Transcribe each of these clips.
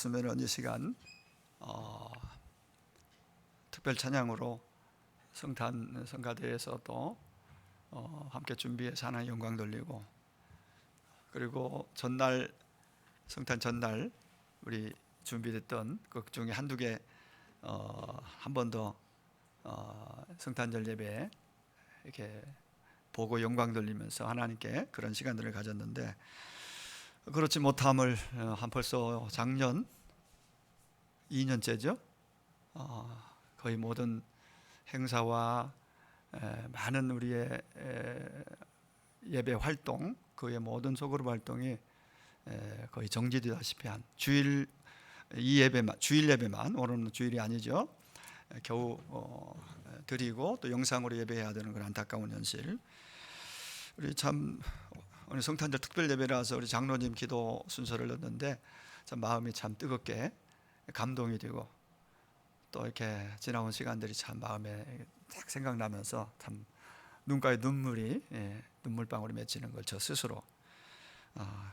그러면 이 시간 특별 찬양으로 성탄 성가대에서 또 함께 준비해서 하나님 영광 돌리고, 그리고 전날 성탄 전날 우리 준비됐던 곡 중에 한두 개 한 번 더 성탄절 예배에 이렇게 보고 영광 돌리면서 하나님께 그런 시간들을 가졌는데, 그렇지 못함을 벌써 작년 2년째죠. 거의 모든 행사와 많은 우리의 예배 활동, 그의 모든 소그룹 활동이 거의 정지되다시피 한 주일 예배만, 오늘은 주일이 아니죠. 겨우 드리고 또 영상으로 예배해야 되는 그런 안타까운 현실. 우리 참 오늘 성탄절 특별 예배라서 우리 장로님 기도 순서를 넣었는데 참 마음이 참 뜨겁게 감동이 되고, 또 이렇게 지나온 시간들이 참 마음에 딱 생각나면서 참 눈가에 눈물방울이 맺히는 걸 저 스스로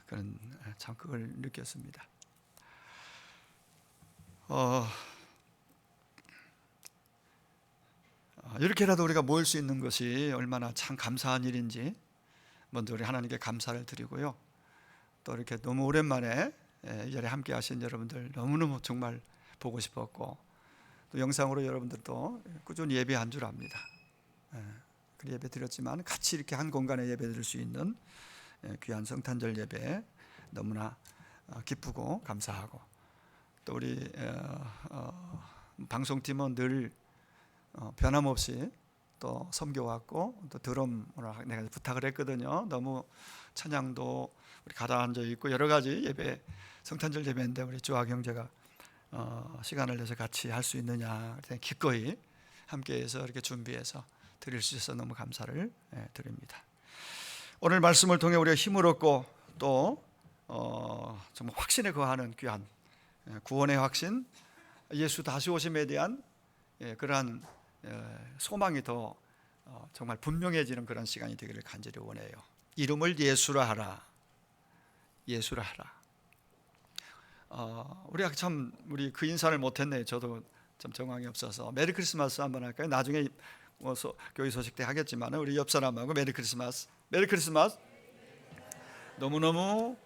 그런 참 그걸 느꼈습니다. 이렇게라도 우리가 모일 수 있는 것이 얼마나 참 감사한 일인지 먼저 우리 하나님께 감사를 드리고요. 또 이렇게 너무 오랜만에 이 자리에 함께 하신 여러분들 너무너무 정말 보고 싶었고, 또 영상으로 여러분들도 꾸준히 예배한 줄 압니다. 그 예배 드렸지만 같이 이렇게 한 공간에 예배 드릴 수 있는 귀한 성탄절 예배 너무나 기쁘고 감사하고, 또 우리 방송팀은 늘 변함없이 또 섬겨왔고, 또 드럼을 내가 부탁을 했거든요. 너무 찬양도 우리 가라앉아 있고 여러 가지 예배, 성탄절 예배인데 우리 조학 형제가 시간을 내서 같이 할 수 있느냐, 기꺼이 함께해서 이렇게 준비해서 드릴 수 있어서 너무 감사를 드립니다. 오늘 말씀을 통해 우리가 힘을 얻고 또 정말 확신에 거하는 귀한 구원의 확신, 예수 다시 오심에 대한 그러한 소망이 더 정말 분명해지는 그런 시간이 되기를 간절히 원해요. 이름을 예수라 하라. 예수라 하라. 우리가 참 우리 그 인사를 못했네요. 저도 좀 정황이 없어서 메리 크리스마스 한번 할까요? 나중에 교회 소식 때 하겠지만 우리 옆 사람하고 메리 크리스마스. 메리 크리스마스. 너무너무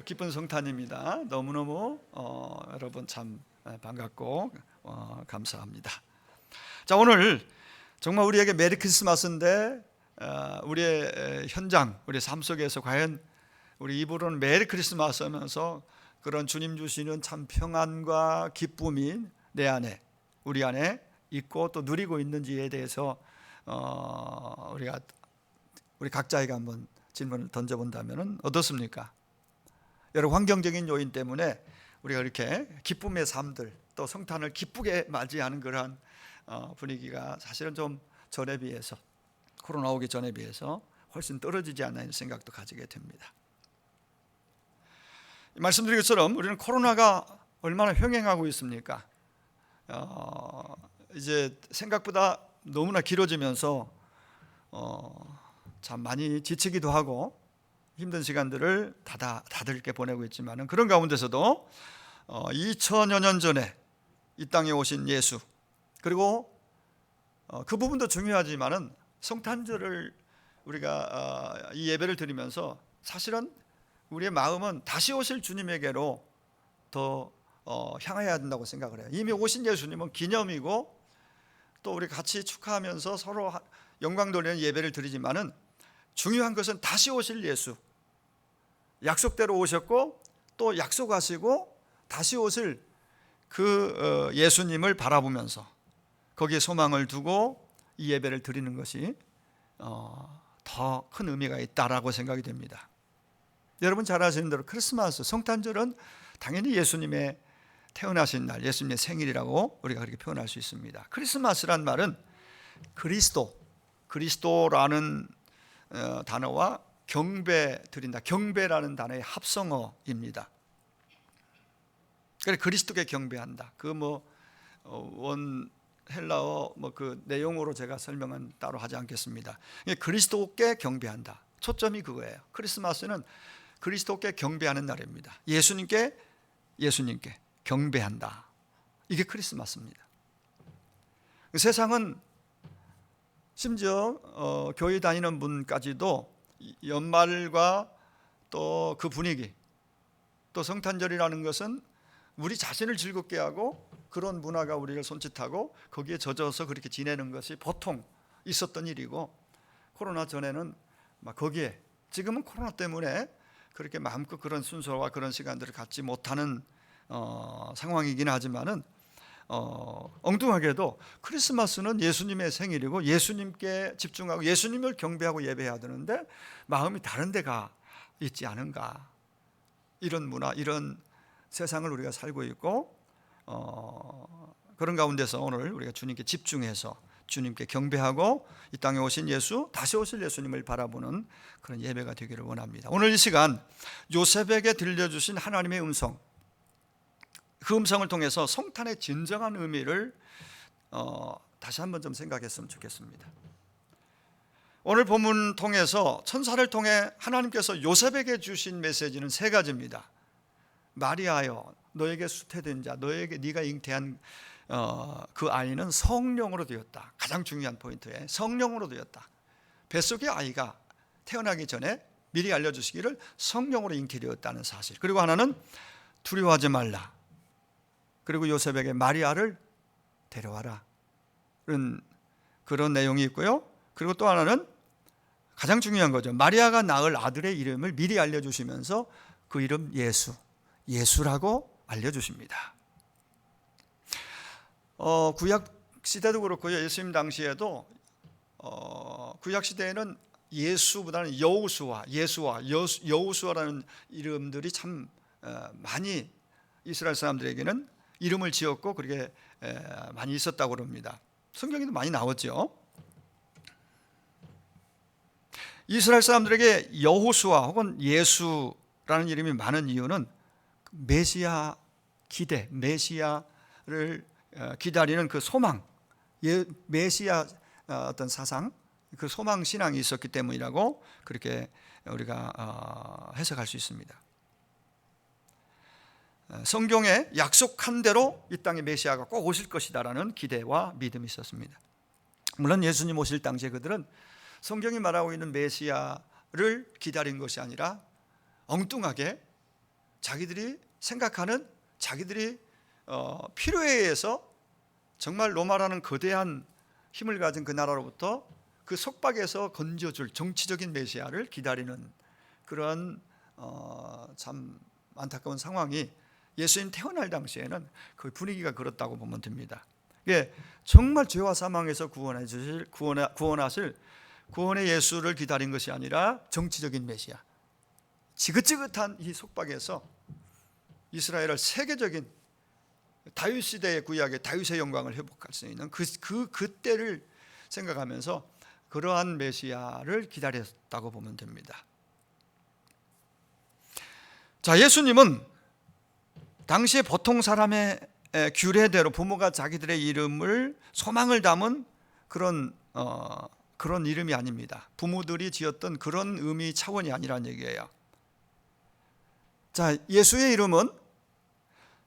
기쁜 성탄입니다. 너무너무 여러분 참 반갑고 감사합니다. 자, 오늘 정말 우리에게 메리 크리스마스인데 우리의 현장, 우리 삶 속에서 과연 우리 입으로는 메리 크리스마스 하면서 그런 주님 주시는 참 평안과 기쁨이 내 안에, 우리 안에 있고 또 누리고 있는지에 대해서 우리 각자에게 한번 질문을 던져본다면 어떻습니까? 여러 환경적인 요인 때문에 우리가 이렇게 기쁨의 삶들, 또 성탄을 기쁘게 맞이하는 그러한 분위기가 사실은 좀 전에 비해서, 코로나 오기 전에 비해서 훨씬 떨어지지 않나 하는 생각도 가지게 됩니다. 말씀드린 것처럼 우리는 코로나가 얼마나 횡행하고 있습니까? 이제 생각보다 너무나 길어지면서 참 많이 지치기도 하고 힘든 시간들을 다들 이렇게 보내고 있지만, 그런 가운데서도 2000여 년 전에 이 땅에 오신 예수, 그리고 그 부분도 중요하지만은 성탄절을 우리가 이 예배를 드리면서 사실은 우리의 마음은 다시 오실 주님에게로 더 향해야 된다고 생각을 해요. 이미 오신 예수님은 기념이고, 또 우리 같이 축하하면서 서로 영광 돌리는 예배를 드리지만은 중요한 것은 다시 오실 예수, 약속대로 오셨고 또 약속하시고 다시 오실 그 예수님을 바라보면서 거기에 소망을 두고 이 예배를 드리는 것이 더 큰 의미가 있다라고 생각이 됩니다. 여러분 잘 아시는 대로 크리스마스, 성탄절은 당연히 예수님의 태어나신 날, 예수님의 생일이라고 우리가 그렇게 표현할 수 있습니다. 크리스마스란 말은 그리스도라는 단어와 경배 드린다, 경배라는 단어의 합성어입니다. 그래, 그리스도께 경배한다. 원 헬라어 그 내용으로 제가 설명은 따로 하지 않겠습니다. 그리스도께 경배한다. 초점이 그거예요. 크리스마스는 그리스도께 경배하는 날입니다. 예수님께 경배한다. 이게 크리스마스입니다. 세상은 심지어 교회 다니는 분까지도 연말과 또 그 분위기, 또 성탄절이라는 것은 우리 자신을 즐겁게 하고 그런 문화가 우리를 손짓하고 거기에 젖어서 그렇게 지내는 것이 보통 있었던 일이고, 코로나 전에는 막 거기에, 지금은 코로나 때문에 그렇게 마음껏 그런 순서와 그런 시간들을 갖지 못하는 상황이긴 하지만은 엉뚱하게도 크리스마스는 예수님의 생일이고 예수님께 집중하고 예수님을 경배하고 예배해야 되는데 마음이 다른 데가 있지 않은가, 이런 문화, 이런 세상을 우리가 살고 있고, 그런 가운데서 오늘 우리가 주님께 집중해서 주님께 경배하고 이 땅에 오신 예수, 다시 오실 예수님을 바라보는 그런 예배가 되기를 원합니다. 오늘 이 시간 요셉에게 들려주신 하나님의 음성, 그 음성을 통해서 성탄의 진정한 의미를 다시 한번 좀 생각했으면 좋겠습니다. 오늘 본문 통해서 천사를 통해 하나님께서 요셉에게 주신 메시지는 세 가지입니다. 마리아여, 너에게 수태된 자, 너에게 네가 잉태한 그 아이는 성령으로 되었다. 가장 중요한 포인트에 성령으로 되었다. 뱃속의 아이가 태어나기 전에 미리 알려주시기를 성령으로 잉태되었다는 사실. 그리고 하나는 두려워하지 말라. 그리고 요셉에게 마리아를 데려와라, 그런 내용이 있고요. 그리고 또 하나는 가장 중요한 거죠. 마리아가 낳을 아들의 이름을 미리 알려주시면서 그 이름 예수라고 알려주십니다. 구약 시대도 그렇고요, 예수님 당시에도 구약 시대에는 예수보다는 여우수아라는 이름들이 참 많이 이스라엘 사람들에게는 이름을 지었고 그렇게 많이 있었다고 합니다. 성경에도 많이 나왔죠. 이스라엘 사람들에게 여호수아 혹은 예수라는 이름이 많은 이유는 메시아 기대, 메시아를 기다리는 그 소망, 메시아 어떤 사상, 그 소망 신앙이 있었기 때문이라고 그렇게 우리가 해석할 수 있습니다. 성경에 약속한 대로 이 땅에 메시아가 꼭 오실 것이다라는 기대와 믿음이 있었습니다. 물론 예수님 오실 당시에 그들은 성경이 말하고 있는 메시아를 기다린 것이 아니라 엉뚱하게 자기들이 생각하는, 자기들이 필요에 의해서 정말 로마라는 거대한 힘을 가진 그 나라로부터 그 속박에서 건져줄 정치적인 메시아를 기다리는 그런 참 안타까운 상황이 예수님 태어날 당시에는 그 분위기가 그렇다고 보면 됩니다. 예, 정말 죄와 사망에서 구원하실 구원의 예수를 기다린 것이 아니라 정치적인 메시아, 지긋지긋한 이 속박에서 이스라엘을 세계적인 다윗 시대의 구약의 다윗의 영광을 회복할 수 있는 그때를 생각하면서 그러한 메시아를 기다렸다고 보면 됩니다. 자, 예수님은 당시에 보통 사람의 규례대로 부모가 자기들의 이름을 소망을 담은 그런 이름이 아닙니다. 부모들이 지었던 그런 의미 차원이 아니라는 얘기예요. 자, 예수의 이름은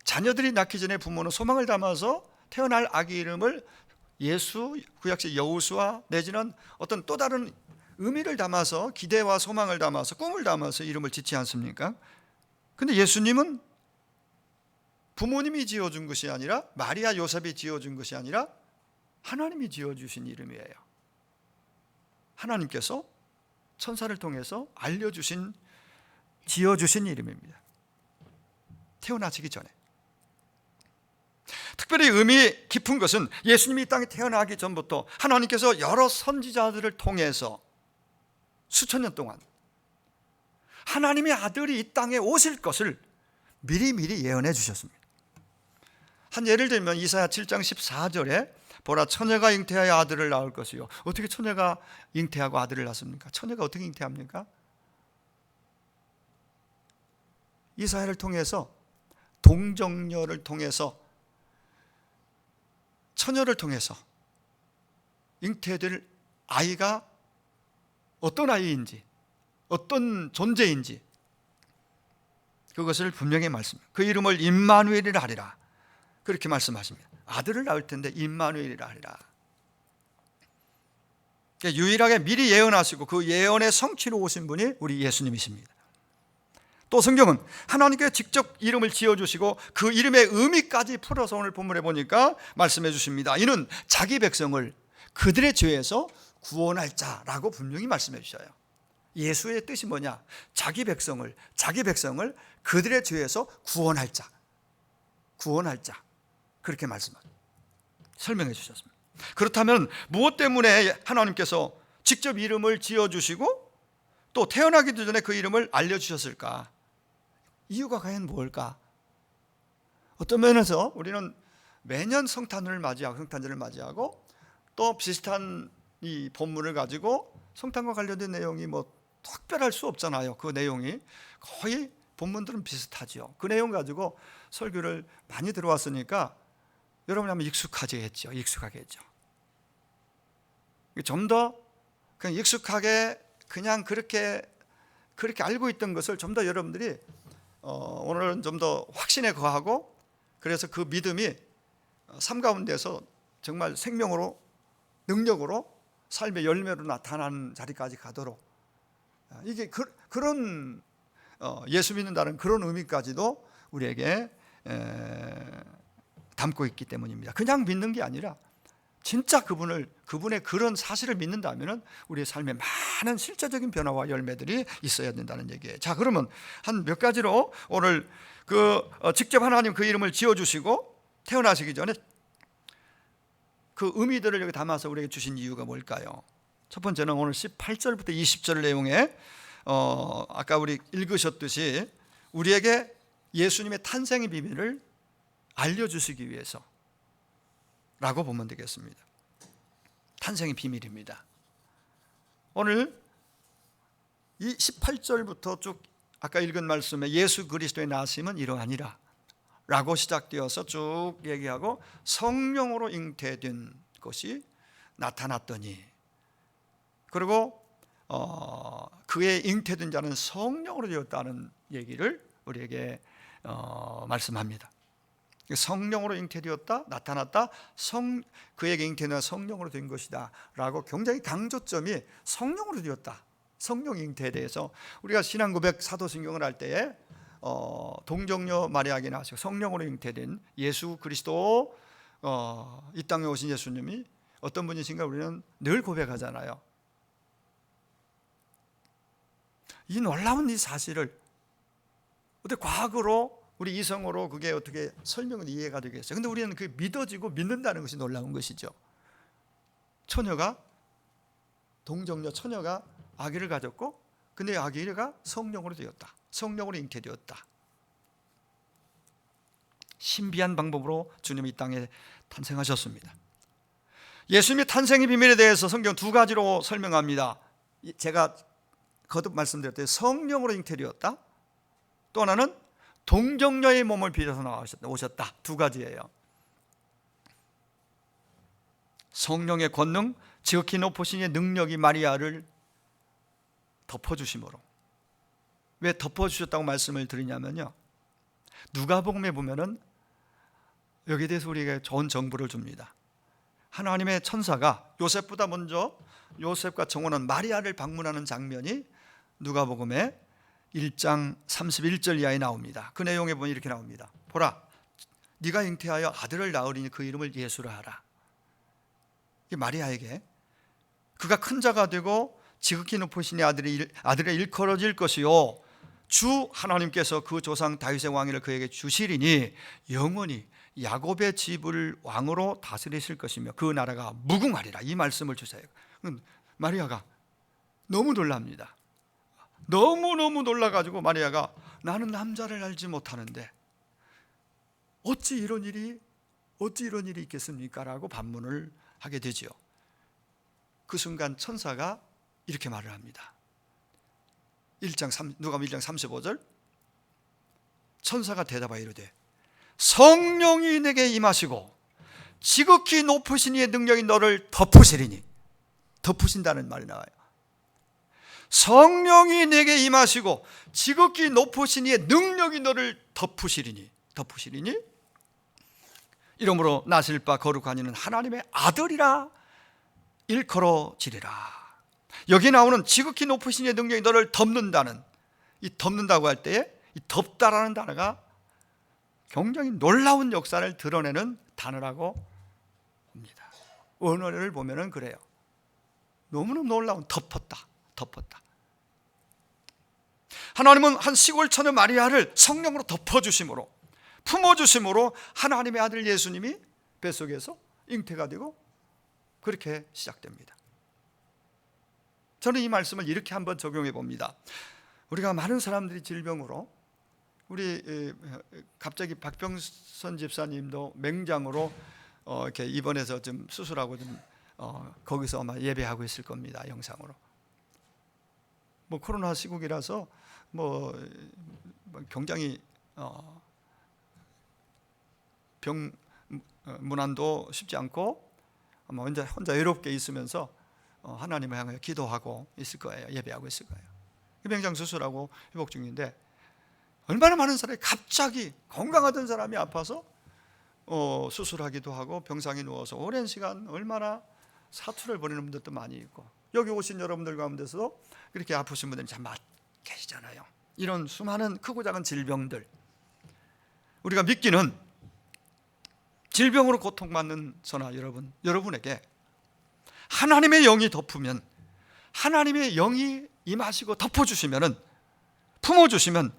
자녀들이 낳기 전에 부모는 소망을 담아서 태어날 아기 이름을 예수, 구약식 여호수아 내지는 어떤 또 다른 의미를 담아서, 기대와 소망을 담아서, 꿈을 담아서 이름을 짓지 않습니까? 근데 예수님은 부모님이 지어준 것이 아니라, 마리아 요셉이 지어준 것이 아니라 하나님이 지어주신 이름이에요. 하나님께서 천사를 통해서 지어주신 이름입니다. 태어나시기 전에. 특별히 의미 깊은 것은 예수님이 이 땅에 태어나기 전부터 하나님께서 여러 선지자들을 통해서 수천 년 동안 하나님의 아들이 이 땅에 오실 것을 미리 예언해 주셨습니다. 한 예를 들면 이사야 7장 14절에 보라, 처녀가 잉태하여 아들을 낳을 것이요. 어떻게 처녀가 잉태하고 아들을 낳습니까? 처녀가 어떻게 잉태합니까? 이사야를 통해서, 동정녀를 통해서, 처녀를 통해서 잉태될 아이가 어떤 아이인지, 어떤 존재인지 그것을 분명히 말씀합니다. 그 이름을 임마누엘이라 하리라. 그렇게 말씀하십니다. 아들을 낳을 텐데 임마누엘이라 하리라. 유일하게 미리 예언하시고 그 예언의 성취로 오신 분이 우리 예수님이십니다. 또 성경은 하나님께 직접 이름을 지어주시고 그 이름의 의미까지 풀어서 오늘 본문에 보니까 말씀해 주십니다. 이는 자기 백성을 그들의 죄에서 구원할 자라고 분명히 말씀해 주셔요. 예수의 뜻이 뭐냐? 자기 백성을 그들의 죄에서 구원할 자, 그렇게 설명해 주셨습니다. 그렇다면 무엇 때문에 하나님께서 직접 이름을 지어주시고 또 태어나기도 전에 그 이름을 알려주셨을까? 이유가 과연 뭘까? 어떤 면에서 우리는 매년 성탄절을 맞이하고 또 비슷한 이 본문을 가지고 성탄과 관련된 내용이 뭐 특별할 수 없잖아요. 그 내용이 거의 본문들은 비슷하죠. 그 내용 가지고 설교를 많이 들어왔으니까 여러분이 한번 익숙하게 했죠. 좀 더 그냥 익숙하게 그냥 그렇게 알고 있던 것을 좀 더 여러분들이 오늘은 좀 더 확신에 거하고 그래서 그 믿음이 삶 가운데서 정말 생명으로 능력으로 삶의 열매로 나타나는 자리까지 가도록 이게 그런 예수 믿는다는 그런 의미까지도 우리에게 담고 있기 때문입니다. 그냥 믿는 게 아니라 진짜 그분의 그런 사실을 믿는다면 우리의 삶에 많은 실제적인 변화와 열매들이 있어야 된다는 얘기예요. 자, 그러면 한 몇 가지로 오늘 직접 하나님 그 이름을 지어주시고 태어나시기 전에 그 의미들을 여기 담아서 우리에게 주신 이유가 뭘까요? 첫 번째는 오늘 18절부터 20절 내용에 아까 우리 읽으셨듯이 우리에게 예수님의 탄생의 비밀을 알려주시기 위해서 라고 보면 되겠습니다. 탄생의 비밀입니다. 오늘 이 18절부터 쭉 아까 읽은 말씀에 예수 그리스도의 나심은 이러하니라 라고 시작되어서 쭉 얘기하고 성령으로 잉태된 것이 나타났더니 그리고 그의 잉태된 자는 성령으로 되었다는 얘기를 우리에게 말씀합니다. 성령으로 잉태되었다, 나타났다, 그에게 잉태는 성령으로 된 것이다 라고 굉장히 강조점이 성령으로 되었다, 성령 잉태에 대해서 우리가 신앙고백 사도신경을 할 때에 동정녀 마리아에게 나와서 성령으로 잉태된 예수 그리스도 이 땅에 오신 예수님이 어떤 분이신가 우리는 늘 고백하잖아요. 이 놀라운 이 사실을 어떻게 과거로 우리 이성으로 그게 어떻게 설명을 이해가 되겠어요? 근데 우리는 그게 믿어지고 믿는다는 것이 놀라운 것이죠. 동정녀 처녀가 아기를 가졌고 근데 아기가 성령으로 되었다, 성령으로 잉태되었다. 신비한 방법으로 주님이 이 땅에 탄생하셨습니다. 예수님의 탄생의 비밀에 대해서 성경 두 가지로 설명합니다. 제가 거듭 말씀드렸듯이 성령으로 잉태되었다, 또 하나는 동정녀의 몸을 빌어서 오셨다. 두 가지예요. 성령의 권능, 지극히 높으신 능력이 마리아를 덮어주심으로. 왜 덮어주셨다고 말씀을 드리냐면요, 누가복음에 보면은 여기에 대해서 우리에게 좋은 정보를 줍니다. 하나님의 천사가 요셉보다 먼저 요셉과 정원은 마리아를 방문하는 장면이 누가복음에 1장 31절 이하에 나옵니다. 그 내용에 보면 이렇게 나옵니다. 보라, 네가 잉태하여 아들을 낳으리니 그 이름을 예수라 하라. 마리아에게 그가 큰 자가 되고 지극히 높으신 아들의 일컬어질 것이요 주 하나님께서 그 조상 다윗의 왕위를 그에게 주시리니 영원히 야곱의 집을 왕으로 다스리실 것이며 그 나라가 무궁하리라. 이 말씀을 주세요. 마리아가 너무 놀랍니다. 너무너무 놀라가지고 마리아가 나는 남자를 알지 못하는데 어찌 이런 일이 있겠습니까? 라고 반문을 하게 되지요. 그 순간 천사가 이렇게 말을 합니다. 누가복음 1장 35절 천사가 대답하여 이르되 성령이 내게 임하시고 지극히 높으신 이의 능력이 너를 덮으시리니, 덮으신다는 말이 나와요. 성령이 내게 임하시고 지극히 높으신 이의 능력이 너를 덮으시리니 이러므로 나실 바 거룩한 이는 하나님의 아들이라 일컬어지리라. 여기 나오는 지극히 높으신 이의 능력이 너를 덮는다는, 이 덮는다고 할 때에 이 덮다라는 단어가 굉장히 놀라운 역사를 드러내는 단어라고 봅니다. 언어를 보면은 그래요. 너무나 놀라운, 덮었다. 하나님은 한 시골처녀 마리아를 성령으로 덮어주심으로, 품어주심으로 하나님의 아들 예수님이 뱃속에서 잉태가 되고 그렇게 시작됩니다. 저는 이 말씀을 이렇게 한번 적용해 봅니다. 우리가 많은 사람들이 질병으로, 우리 갑자기 박병선 집사님도 맹장으로 이렇게 입원해서 좀 수술하고 좀 거기서 아마 예배하고 있을 겁니다. 영상으로. 뭐 코로나 시국이라서 뭐 굉장히 병 문안도 쉽지 않고 아마 혼자 외롭게 있으면서 하나님을 향하여 기도하고 있을 거예요. 예배하고 있을 거예요. 맹장 수술하고 회복 중인데, 얼마나 많은 사람이 갑자기 건강하던 사람이 아파서 수술하기도 하고 병상에 누워서 오랜 시간 얼마나 사투를 벌이는 분들도 많이 있고, 여기 오신 여러분들 가운데서도 그렇게 아프신 분들이 참 계시잖아요. 이런 수많은 크고 작은 질병들, 우리가 믿기는 질병으로 고통받는 저나 여러분에게 하나님의 영이 덮으면, 하나님의 영이 임하시고 덮어주시면, 품어주시면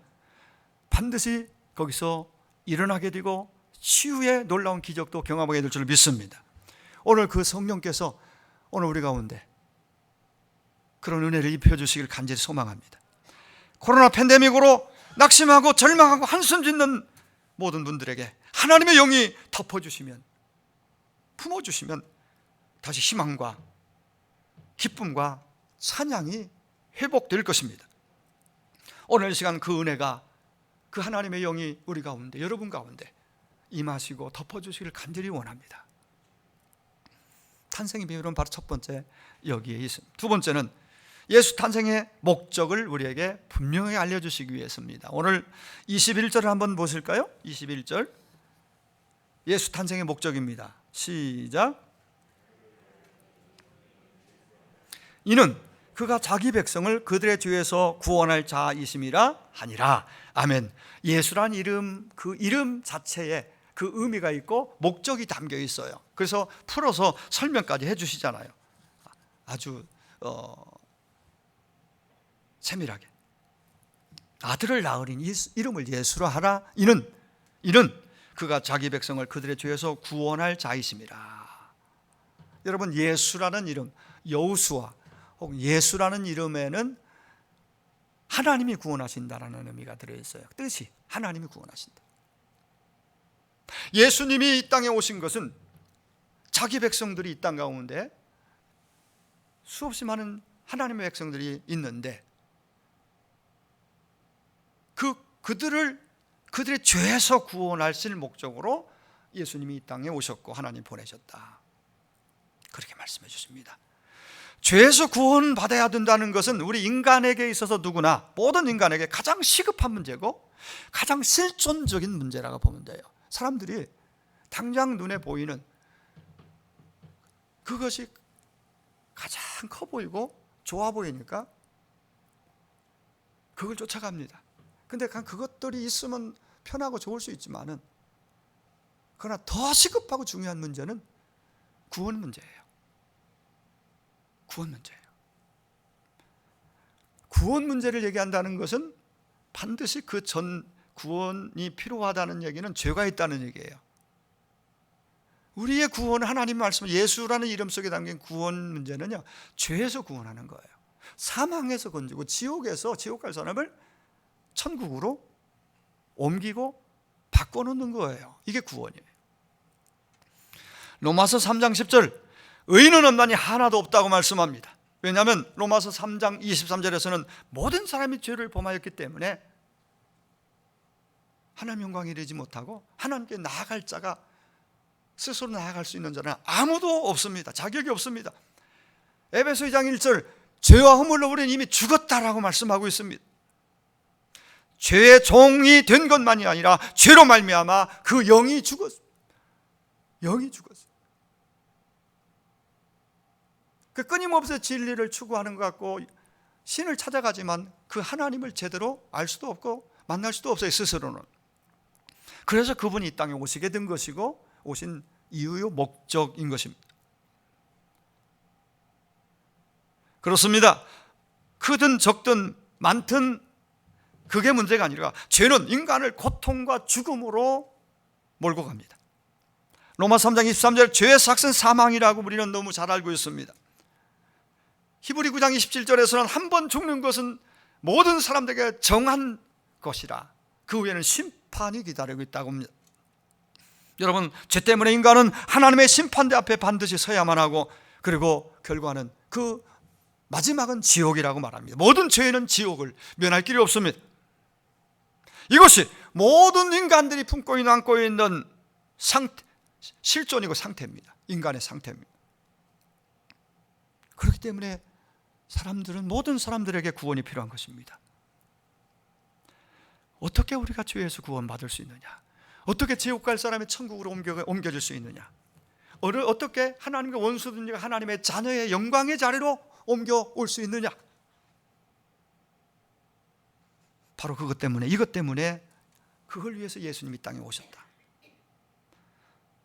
반드시 거기서 일어나게 되고 치유의 놀라운 기적도 경험하게 될 줄 믿습니다. 오늘 그 성령께서 오늘 우리 가운데 그런 은혜를 입혀주시길 간절히 소망합니다. 코로나 팬데믹으로 낙심하고 절망하고 한숨 짓는 모든 분들에게 하나님의 영이 덮어주시면, 품어주시면 다시 희망과 기쁨과 찬양이 회복될 것입니다. 오늘 시간 그 은혜가, 그 하나님의 영이 우리 가운데, 여러분 가운데 임하시고 덮어주시기를 간절히 원합니다. 탄생의 비밀은 바로 첫 번째 여기에 있습니다. 두 번째는 예수 탄생의 목적을 우리에게 분명히 알려주시기 위해서입니다. 오늘 21절을 한번 보실까요? 21절, 예수 탄생의 목적입니다. 시작. 이는 그가 자기 백성을 그들의 죄에서 구원할 자이심이라 하니라. 아멘. 예수란 이름, 그 이름 자체에 그 의미가 있고 목적이 담겨 있어요. 그래서 풀어서 설명까지 해주시잖아요. 아주 세밀하게. 아들을 낳으리니 이름을 예수라 하라. 이는 그가 자기 백성을 그들의 죄에서 구원할 자이심이라. 여러분, 예수라는 이름, 여호수아 혹은 예수라는 이름에는 하나님이 구원하신다라는 의미가 들어있어요. 뜻이 하나님이 구원하신다. 예수님이 이 땅에 오신 것은 자기 백성들이 이 땅 가운데 수없이 많은 하나님의 백성들이 있는데 그들의 죄에서 구원하실 목적으로 예수님이 이 땅에 오셨고 하나님 보내셨다. 그렇게 말씀해 주십니다. 죄에서 구원받아야 된다는 것은 우리 인간에게 있어서 누구나, 모든 인간에게 가장 시급한 문제고 가장 실존적인 문제라고 보면 돼요. 사람들이 당장 눈에 보이는 그것이 가장 커 보이고 좋아 보이니까 그걸 쫓아갑니다. 근데 그것들이 있으면 편하고 좋을 수 있지만은, 그러나 더 시급하고 중요한 문제는 구원 문제예요. 구원 문제예요. 구원 문제를 얘기한다는 것은 반드시 그 전 구원이 필요하다는 얘기는 죄가 있다는 얘기예요. 우리의 구원은 하나님 말씀, 예수라는 이름 속에 담긴 구원 문제는요, 죄에서 구원하는 거예요. 사망에서 건지고 지옥에서, 지옥 갈 사람을 천국으로 옮기고 바꿔놓는 거예요. 이게 구원이에요. 로마서 3장 10절, 의인은 없나니 하나도 없다고 말씀합니다. 왜냐하면 로마서 3장 23절에서는 모든 사람이 죄를 범하였기 때문에 하나님 영광에 이르지 못하고 하나님께 나아갈 자가, 스스로 나아갈 수 있는 자는 아무도 없습니다. 자격이 없습니다. 에베소 2장 1절, 죄와 허물로 우리는 이미 죽었다라고 말씀하고 있습니다. 죄의 종이 된 것만이 아니라 죄로 말미암아 그 영이 죽었습니다. 영이 죽었어요. 그 끊임없이 진리를 추구하는 것 같고 신을 찾아가지만 그 하나님을 제대로 알 수도 없고 만날 수도 없어요, 스스로는. 그래서 그분이 이 땅에 오시게 된 것이고 오신 이유요 목적인 것입니다. 그렇습니다. 크든 적든 많든 그게 문제가 아니라 죄는 인간을 고통과 죽음으로 몰고 갑니다. 로마서 3장 23절 죄의 삭은 사망이라고 우리는 너무 잘 알고 있습니다. 히브리 9장 27절에서는 한 번 죽는 것은 모든 사람들에게 정한 것이라 그 후에는 심판이 기다리고 있다고 합니다. 여러분, 죄 때문에 인간은 하나님의 심판대 앞에 반드시 서야만 하고 그리고 결과는 그 마지막은 지옥이라고 말합니다. 모든 죄는 지옥을 면할 길이 없습니다. 이것이 모든 인간들이 품고 있는 안고 있는 실존이고 상태입니다. 인간의 상태입니다. 그렇기 때문에 사람들은 모든 사람들에게 구원이 필요한 것입니다. 어떻게 우리가 죄에서 구원받을 수 있느냐? 어떻게 지옥 갈 사람이 천국으로 옮겨질 수 있느냐? 어떻게 하나님과 원수든지 하나님의 자녀의 영광의 자리로 옮겨올 수 있느냐? 바로 그것 때문에, 이것 때문에 그걸 위해서 예수님이 이 땅에 오셨다.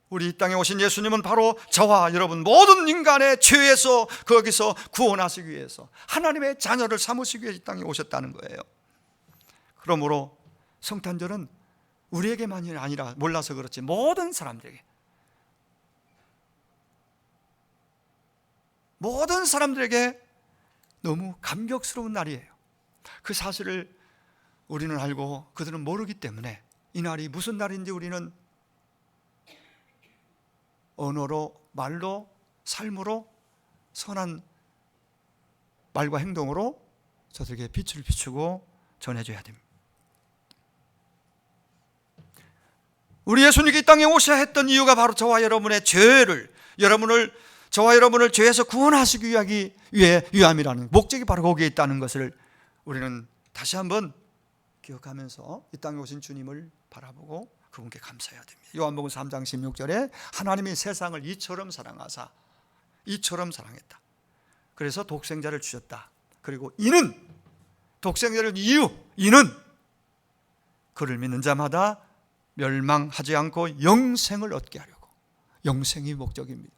우리 이 땅에 오신 예수님은 바로 저와 여러분 모든 인간의 죄에서 거기서 구원하시기 위해서 하나님의 자녀를 삼으시기 위해서 이 땅에 오셨다는 거예요. 그러므로 성탄절은 우리에게만이 아니라 몰라서 그렇지 모든 사람들에게, 모든 사람들에게 너무 감격스러운 날이에요. 그 사실을 우리는 알고 그들은 모르기 때문에 이 날이 무슨 날인지 우리는 언어로, 말로, 삶으로, 선한 말과 행동으로 저들에게 빛을 비추고 전해줘야 됩니다. 우리 예수님이 이 땅에 오셔야 했던 이유가 바로 저와 여러분의 죄를, 저와 여러분을 죄에서 구원하시기 위함이라는 목적이 바로 거기에 있다는 것을 우리는 다시 한번 기억하면서 이 땅에 오신 주님을 바라보고 그분께 감사해야 됩니다. 요한복음 3장 16절에 하나님이 세상을 이처럼 사랑하사, 이처럼 사랑했다. 그래서 독생자를 주셨다. 그리고 이는, 독생자를 이는 그를 믿는 자마다 멸망하지 않고 영생을 얻게 하려고. 영생이 목적입니다.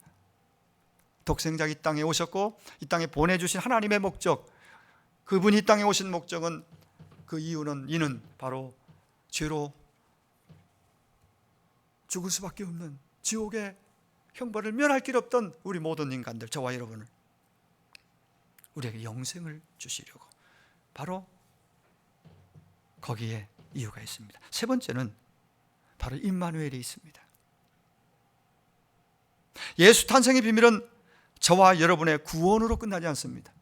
독생자 이 땅에 오셨고 이 땅에 보내주신 하나님의 목적, 그분이 이 땅에 오신 목적은, 그 이는 바로 죄로 죽을 수밖에 없는 지옥의 형벌을 면할 길 없던 우리 모든 인간들, 저와 여러분을 우리에게 영생을 주시려고, 바로 거기에 이유가 있습니다. 세 번째는 바로 임마누엘이 있습니다. 예수 탄생의 비밀은 저와 여러분의 구원으로 끝나지 않습니다.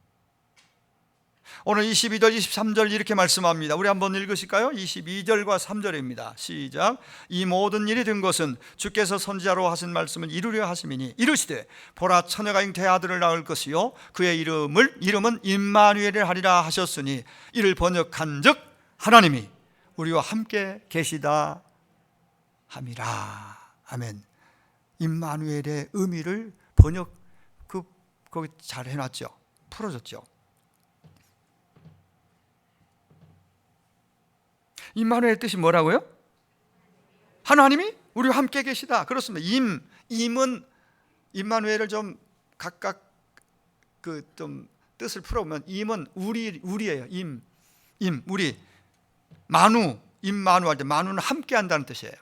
오늘 22절, 23절 이렇게 말씀합니다. 우리 한번 읽으실까요? 22절과 3절입니다. 시작. 이 모든 일이 된 것은 주께서 선지자로 하신 말씀을 이루려 하심이니 이르시되 보라 처녀가 잉태의 아들을 낳을 것이요 그의 이름은 임마누엘이라 하리라 하셨으니 이를 번역한즉 하나님이 우리와 함께 계시다 함이라. 아멘. 임마누엘의 의미를 거기 잘 해놨죠. 풀어줬죠. 임마누엘 뜻이 뭐라고요? 하나님이 우리와 함께 계시다. 그렇습니다. 임은 임마누엘을 좀 각각 좀 뜻을 풀어보면 임은 우리예요. 우리. 만우, 임마누 할 때 만우는 함께 한다는 뜻이에요.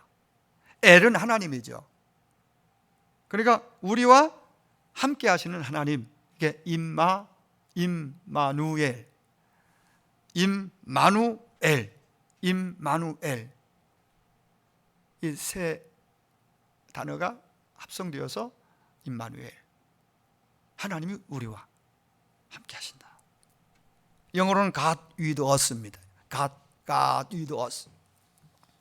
엘은 하나님이죠. 그러니까 우리와 함께 하시는 하나님, 이게 임마누엘. 이 세 단어가 합성되어서 임마누엘, 하나님이 우리와 함께 하신다. 영어로는 God with us입니다. God with us.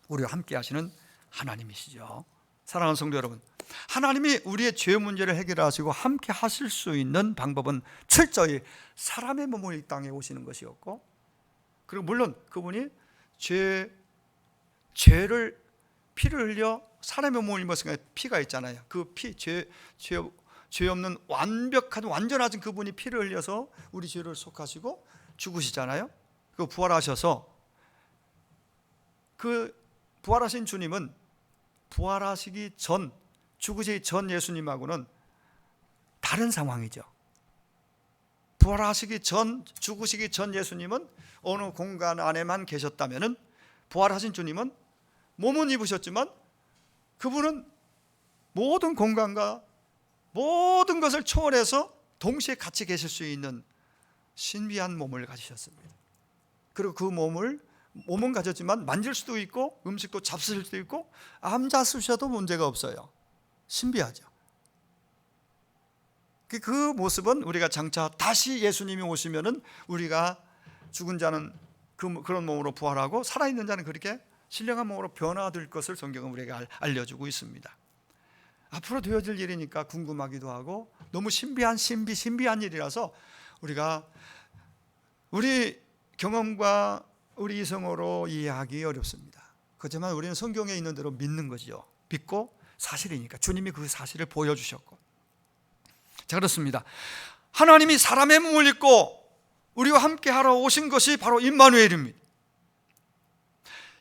우리와 함께 하시는 하나님이시죠. 사랑하는 성도 여러분, 하나님이 우리의 죄 문제를 해결하시고 함께 하실 수 있는 방법은 철저히 사람의 몸을 이 땅에 오시는 것이었고, 그리고 물론 그분이 죄를 피를 흘려 사람의 몸을 입었으니까 피가 있잖아요. 그 피, 죄 없는 완벽한 완전하신 그분이 피를 흘려서 우리 죄를 속하시고 죽으시잖아요. 그 부활하셔서, 그 부활하신 주님은 부활하시기 전, 죽으시기 전 예수님하고는 다른 상황이죠. 부활하시기 전, 죽으시기 전 예수님은 어느 공간 안에만 계셨다면은, 부활하신 주님은 몸은 입으셨지만 그분은 모든 공간과 모든 것을 초월해서 동시에 같이 계실 수 있는 신비한 몸을 가지셨습니다. 그리고 그 몸은 가졌지만 만질 수도 있고 음식도 잡수실 수도 있고 앉아 쓰셔도 문제가 없어요. 신비하죠. 그 모습은 우리가 장차 다시 예수님이 오시면은 우리가 죽은 자는 그런 몸으로 부활하고 살아있는 자는 그렇게 신령한 몸으로 변화될 것을 성경은 우리에게 알려주고 있습니다. 앞으로 되어질 일이니까 궁금하기도 하고 너무 신비한 일이라서 우리 경험과 우리 이성으로 이해하기 어렵습니다. 그렇지만 우리는 성경에 있는 대로 믿는 거죠. 믿고 사실이니까 주님이 그 사실을 보여주셨고. 자, 그렇습니다. 하나님이 사람의 몸을 입고 우리와 함께 하러 오신 것이 바로 임마누엘입니다.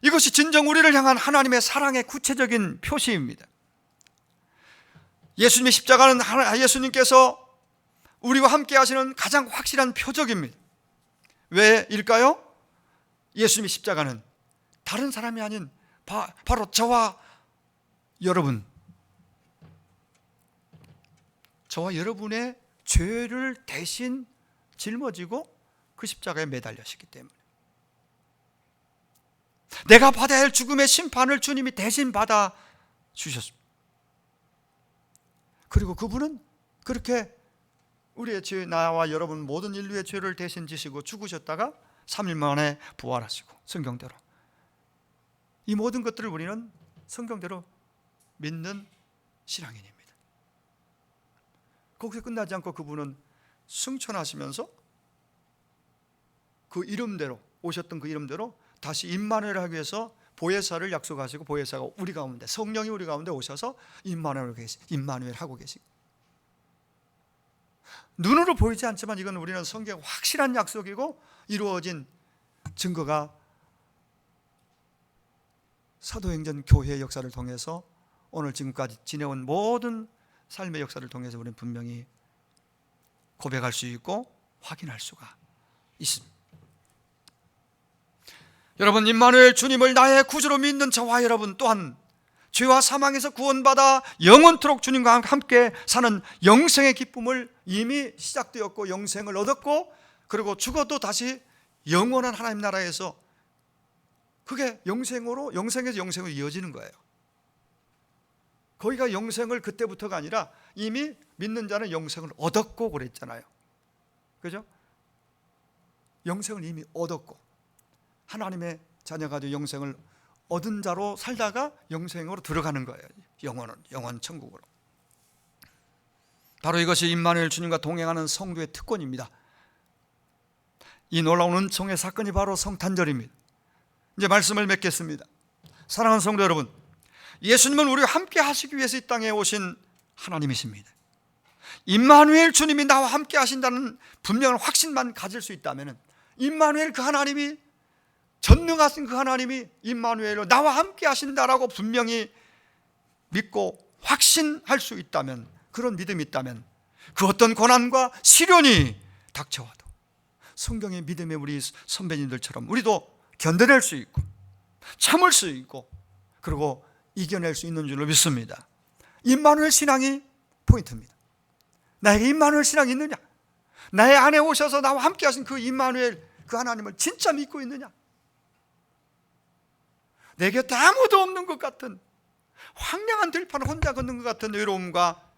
이것이 진정 우리를 향한 하나님의 사랑의 구체적인 표시입니다. 예수님의 십자가는 예수님께서 우리와 함께 하시는 가장 확실한 표적입니다. 왜일까요? 예수님의 십자가는 다른 사람이 아닌 바로 저와 여러분의 죄를 대신 짊어지고 그 십자가에 매달리셨기 때문에, 내가 받아야 할 죽음의 심판을 주님이 대신 받아 주셨습니다. 그리고 그분은 그렇게 우리의 죄, 나와 여러분 모든 인류의 죄를 대신 지시고 죽으셨다가 3일 만에 부활하시고, 성경대로 이 모든 것들을 우리는 성경대로 믿는 신앙인입니다. 거기서 끝나지 않고 그분은 승천하시면서 그 이름대로, 오셨던 그 이름대로 다시 임마누엘 하기 위해서 보혜사를 약속하시고, 보혜사가 우리 가운데, 성령이 우리 가운데 오셔서 임마누엘 하고 계시고, 눈으로 보이지 않지만 이건 우리는 성경 확실한 약속이고 이루어진 증거가 사도행전 교회의 역사를 통해서 오늘 지금까지 지내온 모든 삶의 역사를 통해서 우리는 분명히 고백할 수 있고 확인할 수가 있습니다. 여러분, 임마누엘 주님을 나의 구주로 믿는 저와 여러분 또한 죄와 사망에서 구원받아 영원토록 주님과 함께 사는 영생의 기쁨을 이미 시작되었고 영생을 얻었고, 그리고 죽어도 다시 영원한 하나님 나라에서, 그게 영생에서 영생으로 이어지는 거예요. 거기가 영생을 그때부터가 아니라 이미 믿는 자는 영생을 얻었고 그랬잖아요. 그죠? 영생을 이미 얻었고 하나님의 자녀가 되어 영생을 얻은 자로 살다가 영생으로 들어가는 거예요. 영원 천국으로. 바로 이것이 임마누엘 주님과 동행하는 성도의 특권입니다. 이 놀라운 은총의 사건이 바로 성탄절입니다. 이제 말씀을 맺겠습니다. 사랑하는 성도 여러분, 예수님은 우리와 함께 하시기 위해서 이 땅에 오신 하나님이십니다. 임마누엘 주님이 나와 함께 하신다는 분명한 확신만 가질 수 있다면, 임마누엘 그 하나님이, 전능하신 그 하나님이 임마누엘로 나와 함께 하신다라고 분명히 믿고 확신할 수 있다면, 그런 믿음이 있다면, 그 어떤 고난과 시련이 닥쳐와도 성경의 믿음의 우리 선배님들처럼 우리도 견뎌낼 수 있고 참을 수 있고 그리고 이겨낼 수 있는 줄로 믿습니다. 임마누엘 신앙이 포인트입니다. 나에게 임마누엘 신앙이 있느냐? 나의 안에 오셔서 나와 함께 하신 그 임마누엘, 그 하나님을 진짜 믿고 있느냐? 내 곁에 아무도 없는 것 같은, 황량한 들판을 혼자 걷는 것 같은 외로움과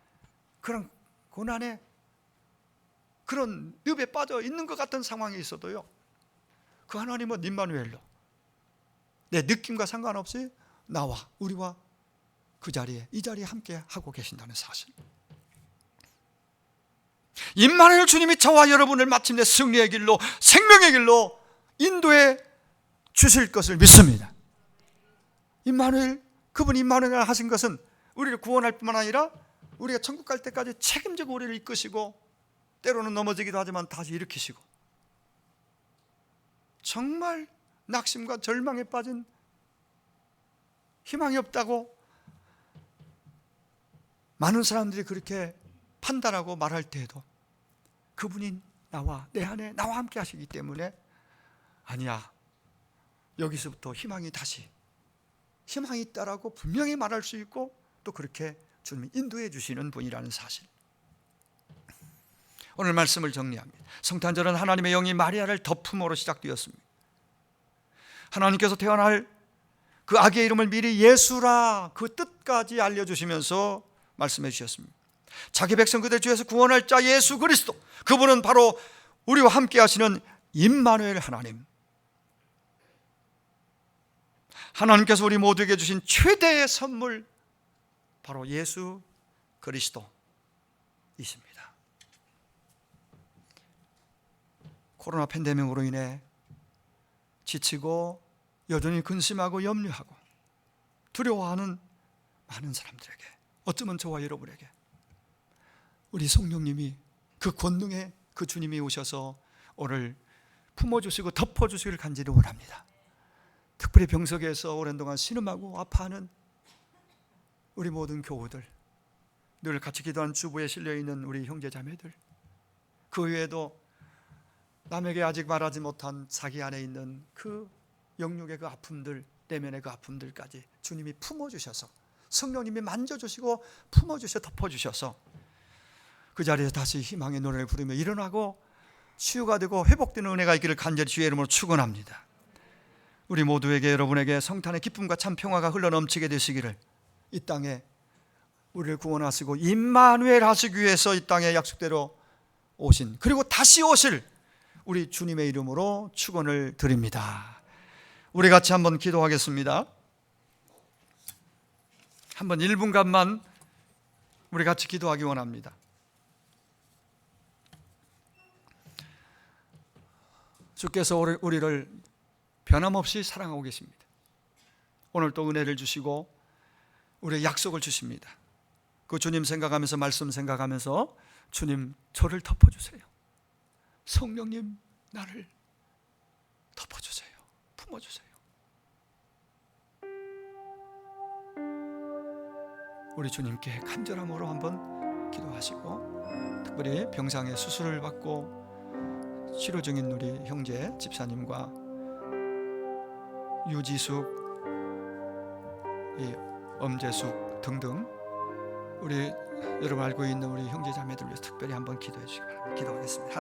그런 고난에, 그런 늪에 빠져 있는 것 같은 상황에 있어도요, 그 하나님은 임마누엘로 내 느낌과 상관없이 우리와 그 자리에, 이 자리에 함께 하고 계신다는 사실, 임마누엘 주님이 저와 여러분을 마침내 승리의 길로, 생명의 길로 인도해 주실 것을 믿습니다. 임마누엘, 그분이 임마누엘 하신 것은 우리를 구원할 뿐만 아니라 우리가 천국 갈 때까지 책임지고 우리를 이끄시고, 때로는 넘어지기도 하지만 다시 일으키시고, 정말 낙심과 절망에 빠진, 희망이 없다고 많은 사람들이 그렇게 판단하고 말할 때에도 그분이 내 안에 나와 함께 하시기 때문에, 아니야, 여기서부터 희망이 있다라고 분명히 말할 수 있고, 또 그렇게 주님이 인도해 주시는 분이라는 사실. 오늘 말씀을 정리합니다. 성탄절은 하나님의 영이 마리아를 덮음으로 시작되었습니다. 하나님께서 태어날 그 아기의 이름을 미리 예수라, 그 뜻까지 알려주시면서 말씀해 주셨습니다. 자기 백성 그들 중에서 구원할 자 예수 그리스도, 그분은 바로 우리와 함께 하시는 임마누엘 하나님, 하나님께서 우리 모두에게 주신 최대의 선물, 바로 예수 그리스도이십니다. 코로나 팬데믹으로 인해 지치고 여전히 근심하고 염려하고 두려워하는 많은 사람들에게, 어쩌면 저와 여러분에게 우리 성령님이, 그 권능의 그 주님이 오셔서 오늘 품어주시고 덮어주시기를 간절히 원합니다. 특별히 병석에서 오랜 동안 신음하고 아파하는 우리 모든 교우들, 늘 같이 기도한 주부에 실려있는 우리 형제자매들, 그 외에도 남에게 아직 말하지 못한 자기 안에 있는 그 영육의 그 아픔들, 내면의 그 아픔들까지 주님이 품어주셔서, 성령님이 만져주시고 품어주셔 덮어주셔서 그 자리에서 다시 희망의 노래를 부르며 일어나고 치유가 되고 회복되는 은혜가 있기를 간절히 주의 이름으로 축원합니다. 우리 모두에게, 여러분에게 성탄의 기쁨과 참 평화가 흘러넘치게 되시기를, 이 땅에 우리를 구원하시고 임마누엘 하시기 위해서 이 땅에 약속대로 오신, 그리고 다시 오실 우리 주님의 이름으로 축원을 드립니다. 우리 같이 한번 기도하겠습니다. 한번 1분간만 우리 같이 기도하기 원합니다. 주께서 우리를 변함없이 사랑하고 계십니다. 오늘 또 은혜를 주시고 우리의 약속을 주십니다. 그 주님 생각하면서, 말씀 생각하면서, 주님 저를 덮어주세요, 성령님 나를 덮어주세요, 품어주세요. 우리 주님께 간절함으로 한번 기도하시고, 특별히 병상에 수술을 받고 치료 중인 우리 형제 집사님과 유지숙, 엄재숙 등등 우리 여러분 알고 있는 우리 형제 자매들 위해서 특별히 한번 기도해 주시기 바랍니다. 기도하겠습니다.